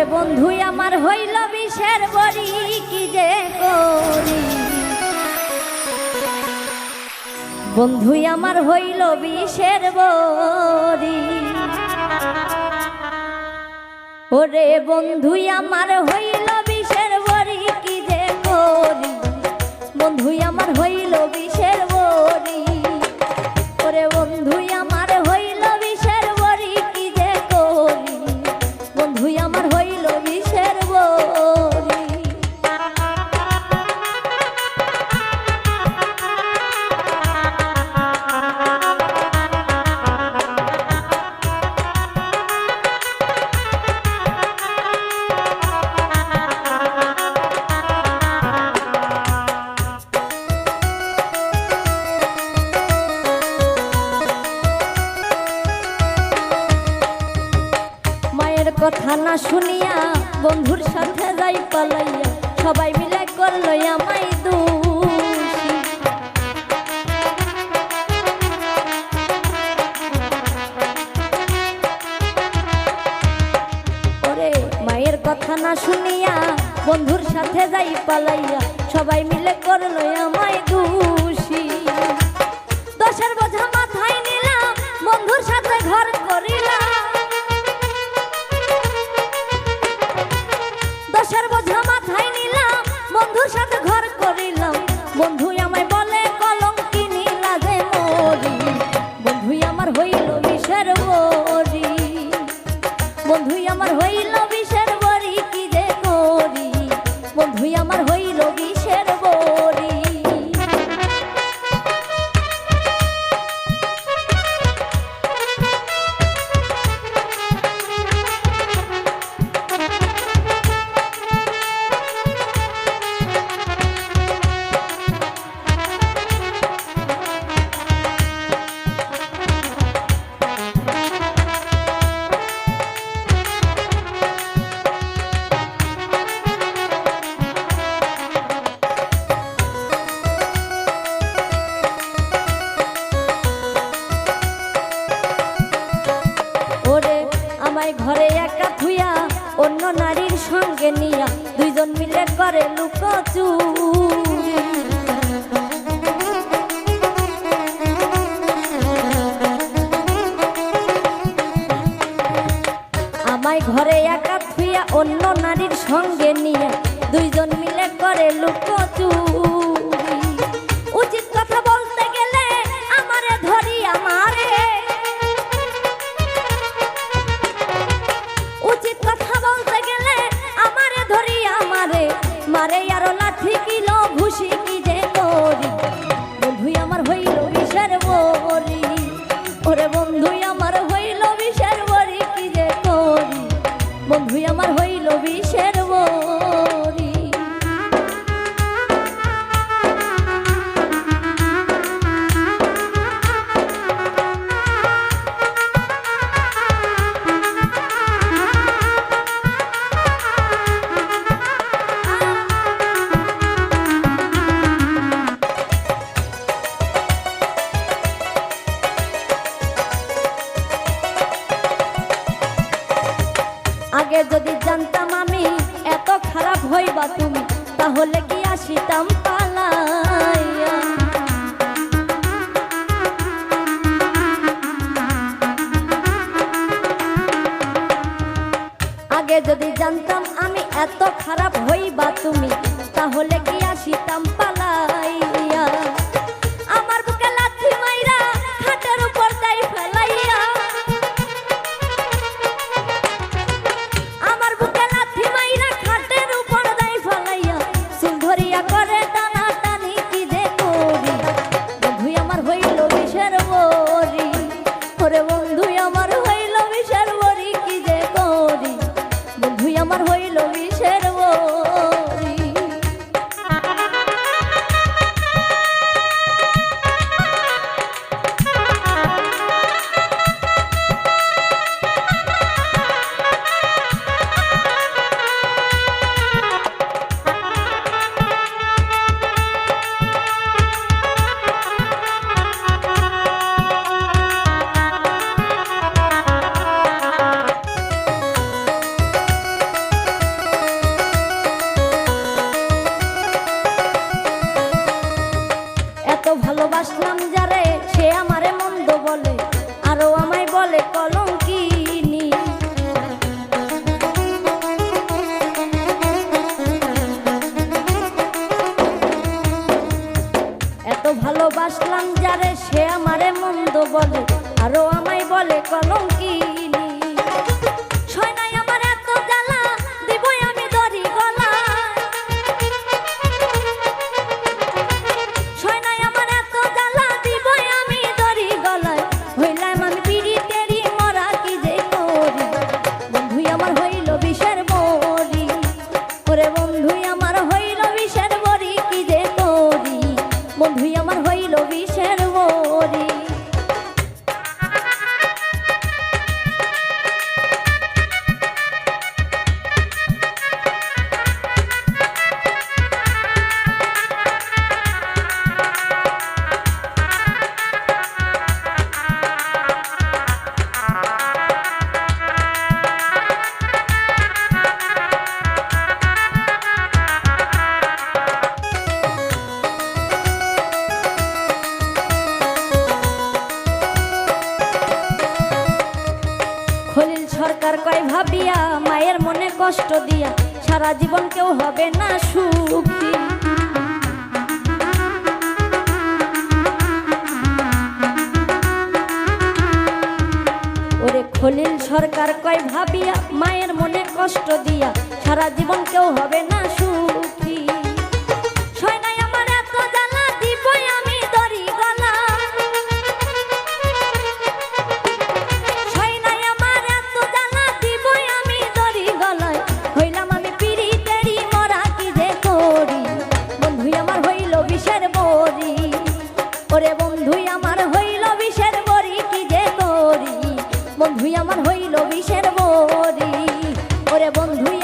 ওরে বন্ধু আমার হইল বিষের বড়ি কি যে করি, বন্ধু আমার হইল বিষের বড়ি। ওরে বন্ধু আমার হইল বিষের বড়ি কি যে করি, বন্ধু আমার হইল বিষের বড়ি। ওরে বন্ধু আমার হইল বিষের বড়ি কি যে করি, বন্ধু আমার হইল বিষের বড়ি। কথা না শুনিয়া বন্ধুর সাথে যাই পালাইয়া, সবাই মিলে করলো আমায় দোষী। ওরে মায়ের কথা না শুনিয়া বন্ধুর সাথে যাই পালাইয়া, সবাই মিলে করলো আমায় দোষী। দোষের বোঝা মাথায় নিলাম, বন্ধুর সাথে ঘর করিলাম। দোষের বোঝা মাথায় নিলাম, বন্ধুর সাথে ঘর করিলাম। বন্ধু আমায় বলে কলঙ্কিনী লাজে মরি, বন্ধু আমার হইল বিষের বড়ি। বন্ধু আমার হইল বিষের বড়ি কি যে করি, বন্ধু আমার হইল বিষের বড়ি। ঘরে একা থুইয়া অন্য নারীর সঙ্গে নিয়া, দুইজন মিলে করে লুকোচুরি। আমায় ঘরে একা থুইয়া অন্য নারীর সঙ্গে নিয়া, দুইজন মিলে করে লুকোচুরি। উচিত কথা বলতে গেলে আমারে ধরি আমারে, উচিত কথা বলতে গেলে আমারে ধরি আমারে, মারে আরো লাঠি কিলো ঘুষি কি যে করি, বন্ধু আমার হইল বিষের বড়ি। ওরে বন্ধু আমার হইল বিষের বড়ি কি যে করি, বন্ধু আমার হইল বিষের বড়ি। আগে যদি জানতাম আমি এত খারাপ হইবা তুমি, তাহলে কি আসিতাম পালাইয়া। আগে যদি জানতাম আমি এত খারাপ হইবা তুমি, তাহলে কি আসিতাম পালাইয়া। আমার বুকে লাথি মাইরা খাটের উপর দাই ফেলাইয়া, আমার বুকে লাথি মাইরা খাটের উপর দাই ফেলাইয়া, চুল ধরিয়া করে টানা টানি কি যে করি, বন্ধু আমার হইল বিষের বড়ি। ওরে বন্ধু আমার হইল বিষের বড়ি কি যে করি, বন্ধু আমার হইল বিষের বড়ি। কয় ভাবিয়া মায়ের মনে কষ্ট দিয়া সারা জীবন কেউ হবে না সুখী। ওরে খলিল সরকার কয় ভাবিয়া মায়ের মনে কষ্ট দিয়া সারা জীবন কেউ হবে না সুখী। সয়নাই আমার এত জ্বালা দিবই আমি দড়ি গলা, সয়নাই আমার এত জ্বালা দিবই আমি দড়ি গলায়, হইলাম আমি পিরিতেরি মরা কি যে করি, বন্ধুই আমার হইল বিষের বড়ি। ওরে বন্ধুই আমার হইল বিষের বড়ি কি যে করি, বন্ধুই আমার হইল বিষের বড়ি। ওরে বন্ধুই